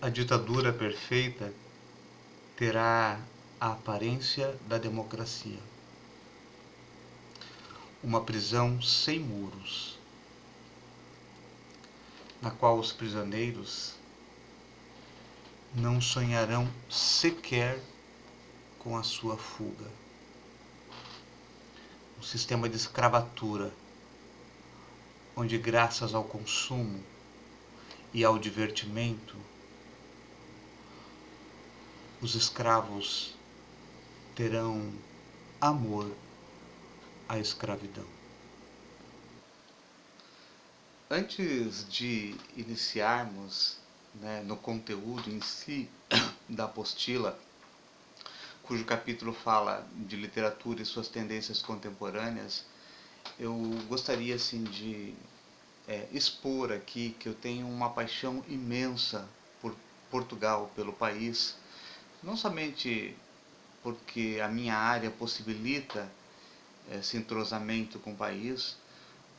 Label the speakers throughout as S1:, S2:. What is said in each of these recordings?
S1: A ditadura perfeita terá a aparência da democracia. Uma prisão sem muros, na qual os prisioneiros não sonharão sequer com a sua fuga. Um sistema de escravatura, onde graças ao consumo e ao divertimento, os escravos terão amor à escravidão. Antes de iniciarmos, no conteúdo em si da apostila, cujo capítulo fala de literatura e suas tendências contemporâneas, eu gostaria assim de expor aqui que eu tenho uma paixão imensa por Portugal, pelo país, não somente porque a minha área possibilita esse entrosamento com o país,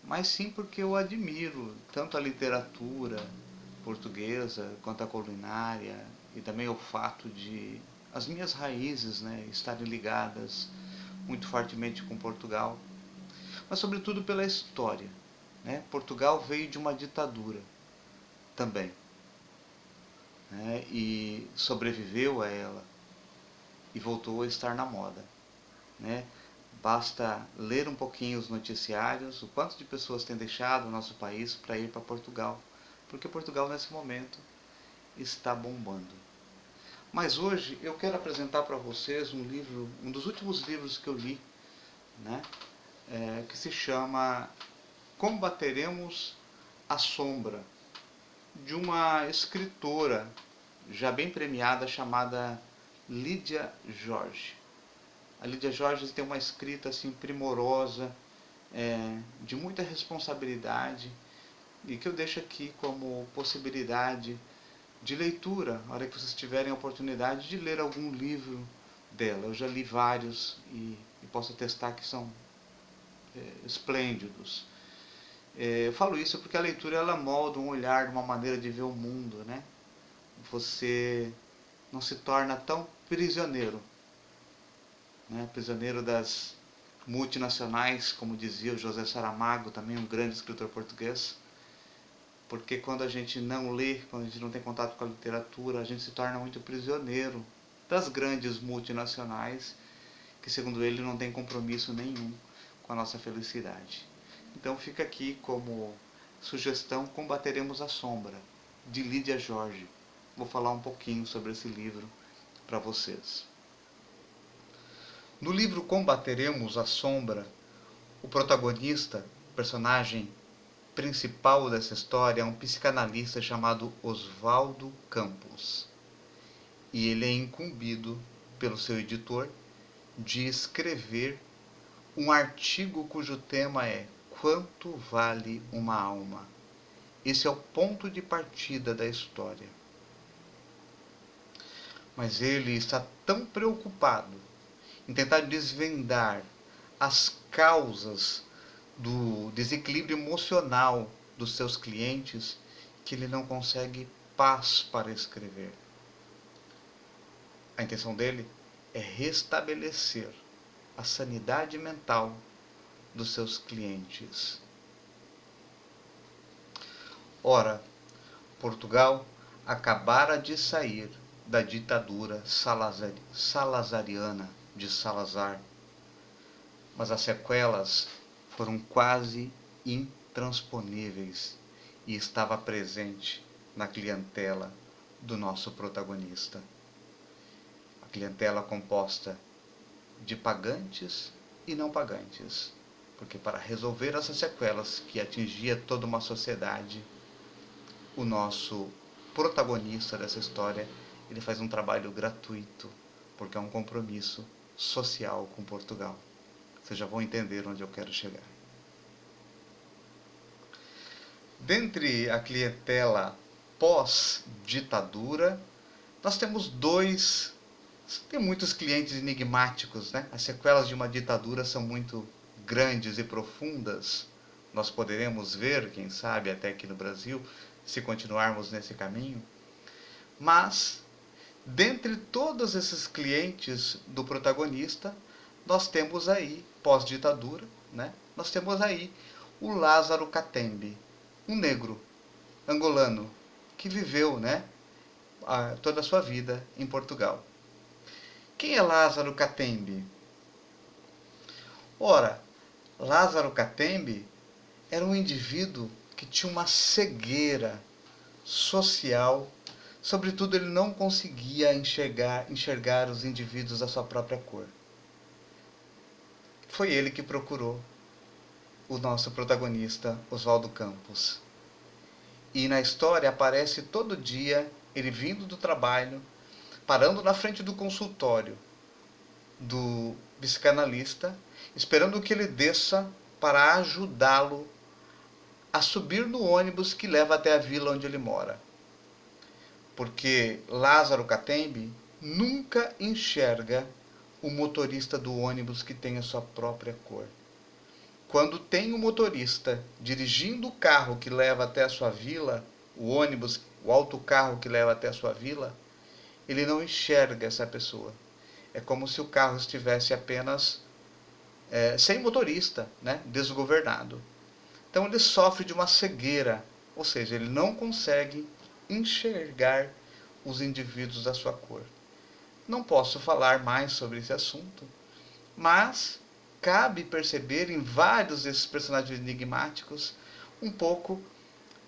S1: mas sim porque eu admiro tanto a literatura portuguesa quanto a culinária e também o fato de as minhas raízes estarem ligadas muito fortemente com Portugal, mas sobretudo pela história. Portugal veio de uma ditadura também, e sobreviveu a ela e voltou a estar na moda. Basta ler um pouquinho os noticiários, o quanto de pessoas têm deixado o nosso país para ir para Portugal, porque Portugal nesse momento está bombando. Mas hoje eu quero apresentar para vocês um livro, um dos últimos livros que eu li, que se chama Combateremos a Sombra, de uma escritora já bem premiada chamada Lídia Jorge. A Lídia Jorge tem uma escrita assim primorosa, de muita responsabilidade, e que eu deixo aqui como possibilidade de leitura, na hora que vocês tiverem a oportunidade de ler algum livro dela. Eu já li vários e posso atestar que são esplêndidos. Eu falo isso porque a leitura ela molda um olhar, uma maneira de ver o mundo, Você não se torna tão prisioneiro, prisioneiro das multinacionais, como dizia o José Saramago, também um grande escritor português, porque quando a gente não lê, quando a gente não tem contato com a literatura, a gente se torna muito prisioneiro das grandes multinacionais, que segundo ele não tem compromisso nenhum com a nossa felicidade. Então fica aqui como sugestão Combateremos a Sombra, de Lídia Jorge. Vou falar um pouquinho sobre esse livro para vocês. No livro Combateremos a Sombra, o protagonista, personagem principal dessa história, é um psicanalista chamado Oswaldo Campos. E ele é incumbido pelo seu editor de escrever um artigo cujo tema é Quanto vale uma alma? Esse é o ponto de partida da história. Mas ele está tão preocupado em tentar desvendar as causas do desequilíbrio emocional dos seus clientes que ele não consegue paz para escrever. A intenção dele é restabelecer a sanidade mental dos seus clientes. Ora, Portugal acabara de sair da ditadura salazariana de Salazar, mas as sequelas foram quase intransponíveis e estava presente na clientela do nosso protagonista. A clientela composta de pagantes e não pagantes, porque para resolver essas sequelas que atingia toda uma sociedade, o nosso protagonista dessa história, ele faz um trabalho gratuito, porque é um compromisso social com Portugal. Vocês já vão entender onde eu quero chegar. Dentre a clientela pós-ditadura, nós temos tem muitos clientes enigmáticos, As sequelas de uma ditadura são muito grandes e profundas. Nós poderemos ver, quem sabe, até aqui no Brasil, se continuarmos nesse caminho. Mas, dentre todos esses clientes do protagonista, nós temos aí, pós-ditadura, né? Nós temos aí o Lázaro Catembe, um negro angolano que viveu, né, toda a sua vida em Portugal. Quem é Lázaro Catembe? Ora, Lázaro Catembe era um indivíduo que tinha uma cegueira social. Sobretudo, ele não conseguia enxergar os indivíduos da sua própria cor. Foi ele que procurou o nosso protagonista, Oswaldo Campos. E na história aparece todo dia ele vindo do trabalho, parando na frente do consultório do psicanalista, esperando que ele desça para ajudá-lo a subir no ônibus que leva até a vila onde ele mora. Porque Lázaro Catembe nunca enxerga o motorista do ônibus que tem a sua própria cor. Quando tem um motorista dirigindo o carro que leva até a sua vila, o ônibus, o autocarro que leva até a sua vila, ele não enxerga essa pessoa. É como se o carro estivesse apenas sem motorista, né? Desgovernado. Então ele sofre de uma cegueira, ou seja, ele não consegue enxergar os indivíduos da sua cor. Não posso falar mais sobre esse assunto, mas cabe perceber em vários desses personagens enigmáticos um pouco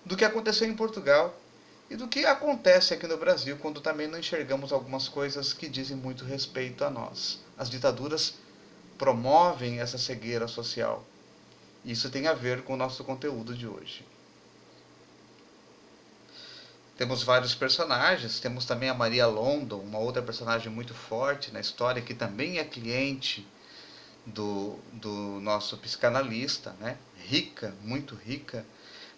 S1: do que aconteceu em Portugal e do que acontece aqui no Brasil quando também não enxergamos algumas coisas que dizem muito respeito a nós. As ditaduras promovem essa cegueira social. Isso tem a ver com o nosso conteúdo de hoje. Temos vários personagens, temos também a Maria London, uma outra personagem muito forte na história, que também é cliente do nosso psicanalista, né? Rica, muito rica,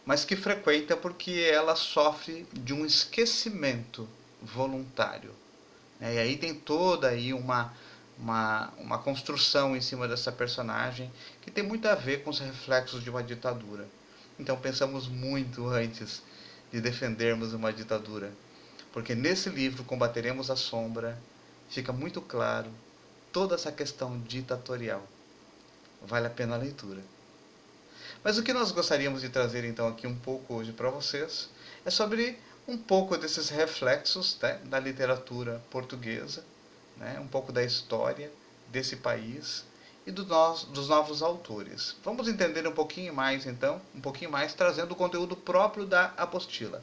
S1: mas que frequenta porque ela sofre de um esquecimento voluntário. E aí tem toda aí uma construção em cima dessa personagem que tem muito a ver com os reflexos de uma ditadura. Então pensamos muito antes de defendermos uma ditadura, porque nesse livro Combateremos a Sombra fica muito claro toda essa questão ditatorial. Vale a pena a leitura. Mas o que nós gostaríamos de trazer então aqui um pouco hoje para vocês é sobre um pouco desses reflexos, né, da literatura portuguesa, né, um pouco da história desse país e dos novos autores. Vamos entender um pouquinho mais então, trazendo o conteúdo próprio da apostila.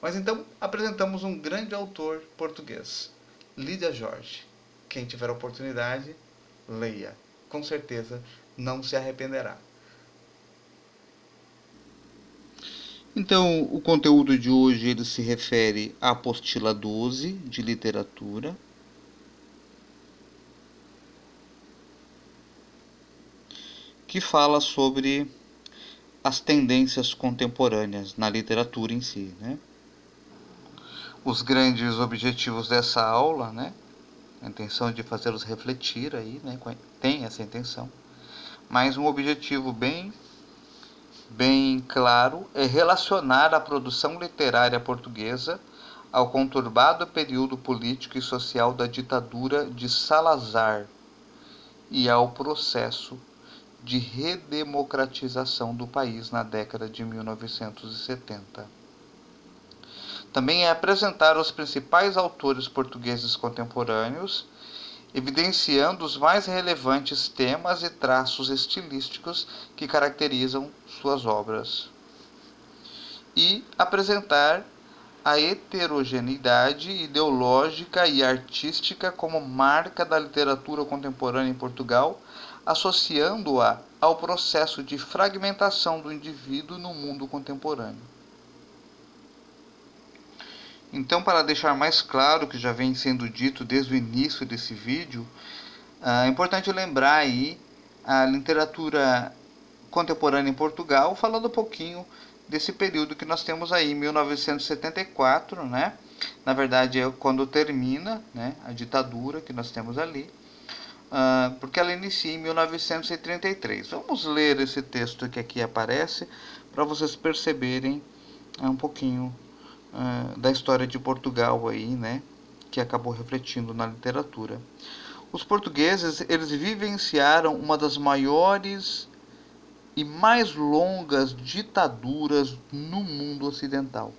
S1: Mas então apresentamos um grande autor português, Lídia Jorge. Quem tiver oportunidade, leia. Com certeza não se arrependerá. Então, o conteúdo de hoje ele se refere à apostila 12 de literatura. Que fala sobre as tendências contemporâneas na literatura em si, né? Os grandes objetivos dessa aula, né? A intenção de fazê-los refletir aí, né? Tem essa intenção. Mas um objetivo bem claro é relacionar a produção literária portuguesa ao conturbado período político e social da ditadura de Salazar e ao processo de redemocratização do país na década de 1970. Também é apresentar os principais autores portugueses contemporâneos, evidenciando os mais relevantes temas e traços estilísticos que caracterizam suas obras. E apresentar a heterogeneidade ideológica e artística como marca da literatura contemporânea em Portugal, associando-a ao processo de fragmentação do indivíduo no mundo contemporâneo. Então, para deixar mais claro o que já vem sendo dito desde o início desse vídeo, é importante lembrar aí a literatura contemporânea em Portugal, falando um pouquinho desse período que nós temos aí, 1974, né? Na verdade é quando termina, né, a ditadura que nós temos ali, porque ela inicia em 1933. Vamos ler esse texto que aqui aparece para vocês perceberem um pouquinho da história de Portugal aí, né, que acabou refletindo na literatura. Os portugueses, eles vivenciaram uma das maiores e mais longas ditaduras no mundo ocidental.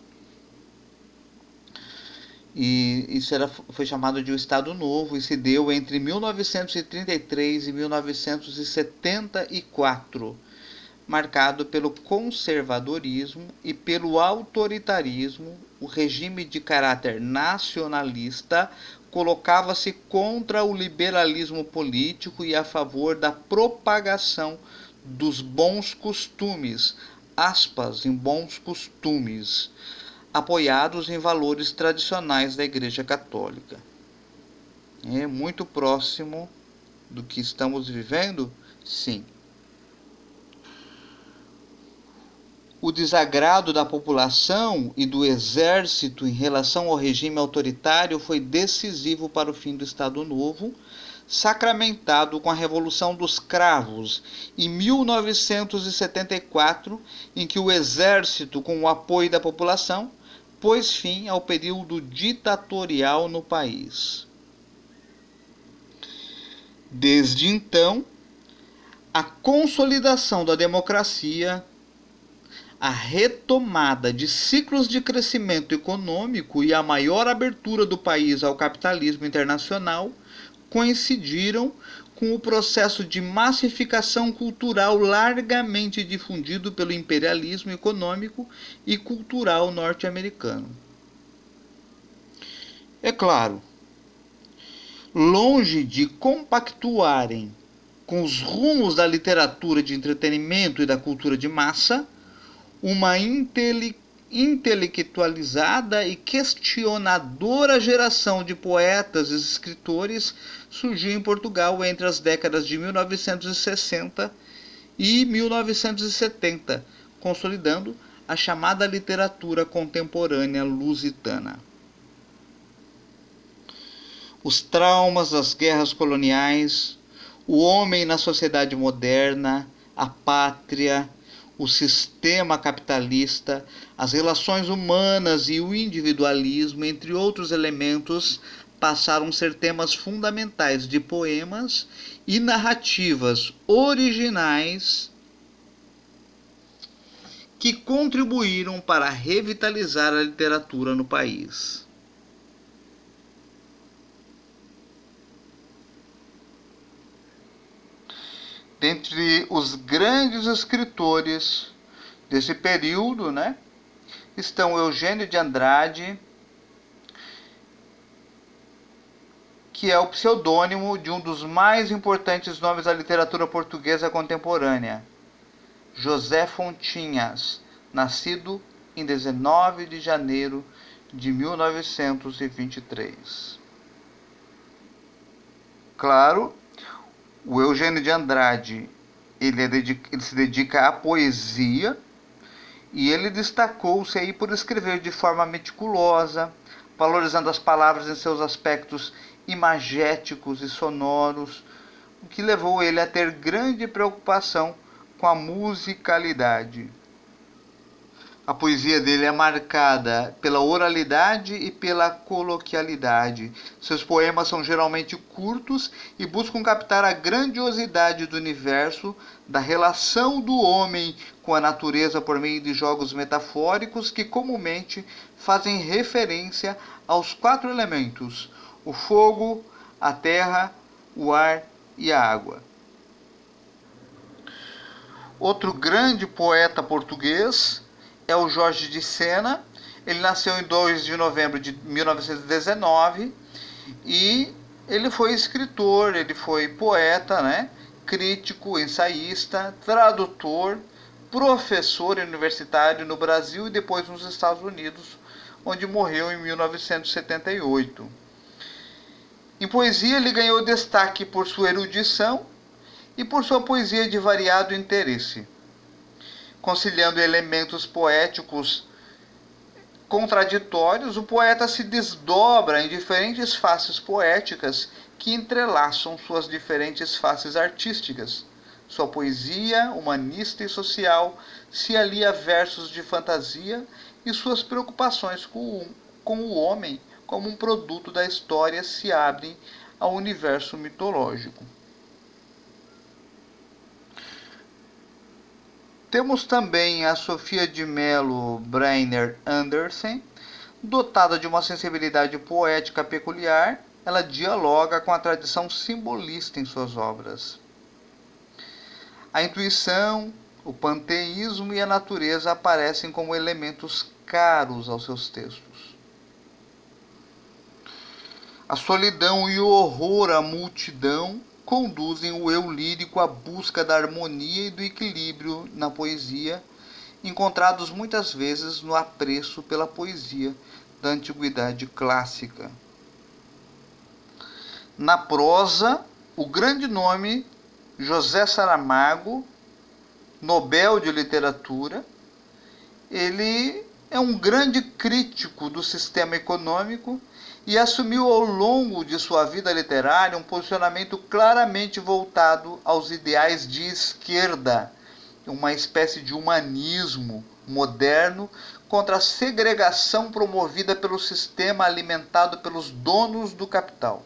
S1: E isso foi chamado de o Estado Novo e se deu entre 1933 e 1974, marcado pelo conservadorismo e pelo autoritarismo. O regime de caráter nacionalista colocava-se contra o liberalismo político e a favor da propagação dos bons costumes, aspas, em bons costumes, apoiados em valores tradicionais da Igreja Católica. É muito próximo do que estamos vivendo? Sim. O desagrado da população e do exército em relação ao regime autoritário foi decisivo para o fim do Estado Novo, sacramentado com a Revolução dos Cravos, em 1974, em que o exército, com o apoio da população, pôs fim ao período ditatorial no país. Desde então, a consolidação da democracia, a retomada de ciclos de crescimento econômico e a maior abertura do país ao capitalismo internacional coincidiram com o processo de massificação cultural largamente difundido pelo imperialismo econômico e cultural norte-americano. É claro, longe de compactuarem com os rumos da literatura de entretenimento e da cultura de massa, uma intelectualizada e questionadora geração de poetas e escritores surgiu em Portugal entre as décadas de 1960 e 1970, consolidando a chamada literatura contemporânea lusitana. Os traumas das guerras coloniais, o homem na sociedade moderna, a pátria, o sistema capitalista, as relações humanas e o individualismo, entre outros elementos, passaram a ser temas fundamentais de poemas e narrativas originais que contribuíram para revitalizar a literatura no país. Dentre os grandes escritores desse período, né, estão Eugênio de Andrade, que é o pseudônimo de um dos mais importantes nomes da literatura portuguesa contemporânea, José Fontinhas, nascido em 19 de janeiro de 1923. Claro, o Eugênio de Andrade, ele se dedica à poesia e ele destacou-se aí por escrever de forma meticulosa, valorizando as palavras em seus aspectos imagéticos e sonoros, o que levou ele a ter grande preocupação com a musicalidade. A poesia dele é marcada pela oralidade e pela coloquialidade. Seus poemas são geralmente curtos e buscam captar a grandiosidade do universo, da relação do homem com a natureza por meio de jogos metafóricos que comumente fazem referência aos 4 elementos: o fogo, a terra, o ar e a água. Outro grande poeta português é o Jorge de Sena. Ele nasceu em 2 de novembro de 1919 e ele foi escritor, ele foi poeta, né? Crítico, ensaísta, tradutor, professor universitário no Brasil e depois nos Estados Unidos, onde morreu em 1978. Em poesia, ele ganhou destaque por sua erudição e por sua poesia de variado interesse, conciliando elementos poéticos contraditórios. O poeta se desdobra em diferentes faces poéticas que entrelaçam suas diferentes faces artísticas. Sua poesia, humanista e social, se alia a versos de fantasia e suas preocupações com o homem como um produto da história se abrem ao universo mitológico. Temos também a Sofia de Mello Brynner Andersen, dotada de uma sensibilidade poética peculiar. Ela dialoga com a tradição simbolista em suas obras. A intuição, o panteísmo e a natureza aparecem como elementos caros aos seus textos. A solidão e o horror à multidão conduzem o eu lírico à busca da harmonia e do equilíbrio na poesia, encontrados muitas vezes no apreço pela poesia da antiguidade clássica. Na prosa, o grande nome José Saramago, Nobel de Literatura, ele é um grande crítico do sistema econômico e assumiu ao longo de sua vida literária um posicionamento claramente voltado aos ideais de esquerda, uma espécie de humanismo moderno contra a segregação promovida pelo sistema alimentado pelos donos do capital.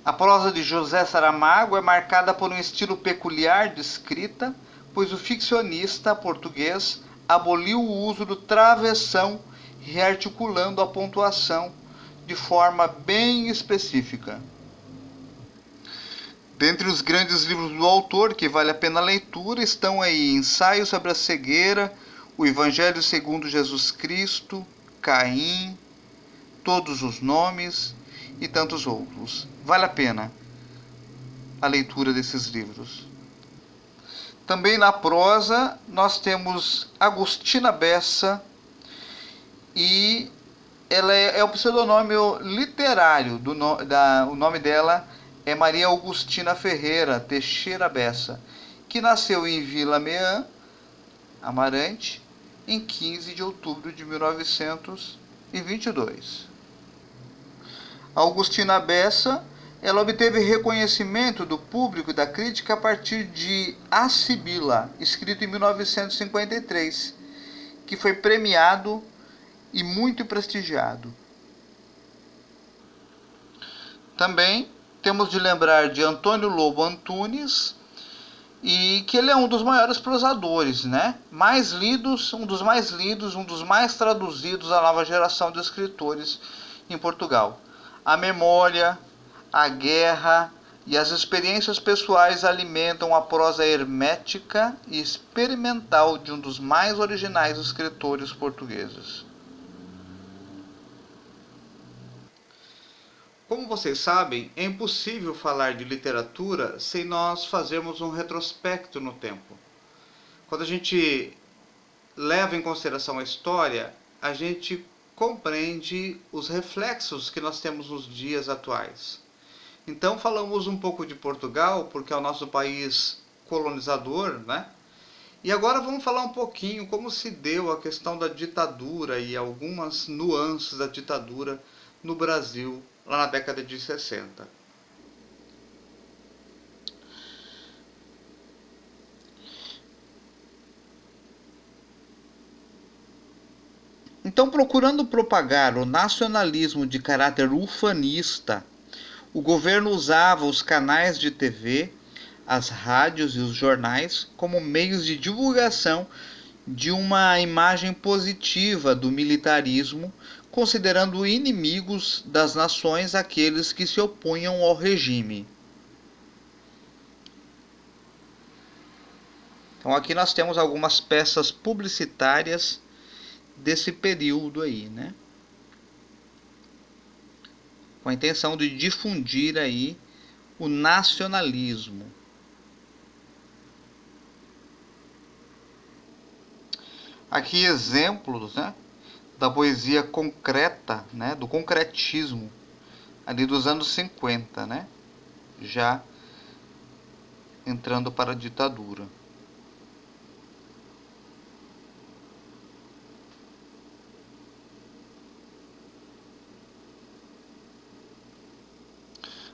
S1: A prosa de José Saramago é marcada por um estilo peculiar de escrita, pois o ficcionista português aboliu o uso do travessão, rearticulando a pontuação de forma bem específica. Dentre os grandes livros do autor que vale a pena a leitura estão aí Ensaio sobre a Cegueira, O Evangelho segundo Jesus Cristo, Caim, Todos os Nomes e tantos outros. Vale a pena a leitura desses livros. Também na prosa nós temos Agostina Bessa, e ela é o pseudonômio literário, o nome dela é Maria Augustina Ferreira Teixeira Bessa, que nasceu em Vila Meã, Amarante, em 15 de outubro de 1922. Augustina Bessa, ela obteve reconhecimento do público e da crítica a partir de A Sibila, escrito em 1953, que foi premiado e muito prestigiado. Também temos de lembrar de Antônio Lobo Antunes, e que ele é um dos maiores prosadores, né? Mais lidos, um dos mais traduzidos da nova geração de escritores em Portugal. A memória, a guerra e as experiências pessoais alimentam a prosa hermética e experimental de um dos mais originais escritores portugueses. Como vocês sabem, é impossível falar de literatura sem nós fazermos um retrospecto no tempo. Quando a gente leva em consideração a história, a gente compreende os reflexos que nós temos nos dias atuais. Então falamos um pouco de Portugal, porque é o nosso país colonizador, né? E agora vamos falar um pouquinho como se deu a questão da ditadura e algumas nuances da ditadura no Brasil, lá na década de 60. Então, procurando propagar o nacionalismo de caráter ufanista, o governo usava os canais de TV, as rádios e os jornais como meios de divulgação de uma imagem positiva do militarismo, considerando inimigos das nações aqueles que se opunham ao regime. Então aqui nós temos algumas peças publicitárias desse período aí, né? Com a intenção de difundir aí o nacionalismo. Aqui exemplos, né, da poesia concreta, né, do concretismo, ali dos anos 50, né, já entrando para a ditadura.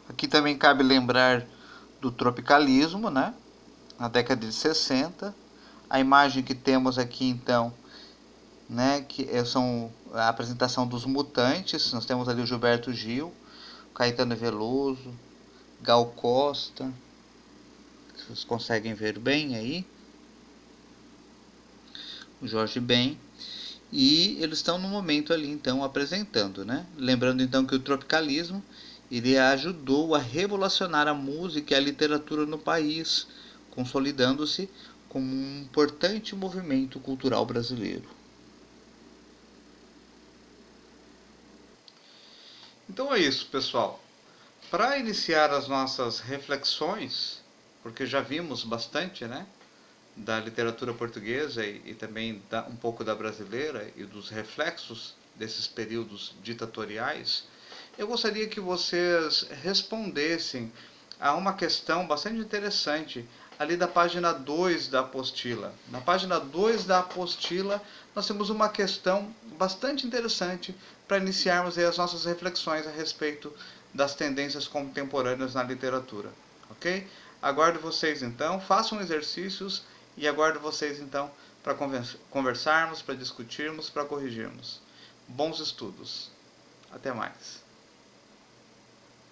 S1: Aqui também cabe lembrar do tropicalismo, né, na década de 60, A imagem que temos aqui, então, né, que são a apresentação dos Mutantes. Nós temos ali o Gilberto Gil, Caetano Veloso, Gal Costa. Vocês conseguem ver bem aí? O Jorge Ben. E eles estão no momento ali, então, apresentando, né? Lembrando, então, que o tropicalismo ele ajudou a revolucionar a música e a literatura no país, consolidando-se como um importante movimento cultural brasileiro. Então é isso, pessoal. Para iniciar as nossas reflexões, porque já vimos bastante, né, da literatura portuguesa e também um pouco da brasileira e dos reflexos desses períodos ditatoriais, eu gostaria que vocês respondessem a uma questão bastante interessante ali da página 2 da apostila. Na página 2 da apostila, nós temos uma questão bastante interessante para iniciarmos aí as nossas reflexões a respeito das tendências contemporâneas na literatura. Ok? Aguardo vocês então, façam exercícios e aguardo vocês então para conversarmos, para discutirmos, para corrigirmos. Bons estudos. Até mais.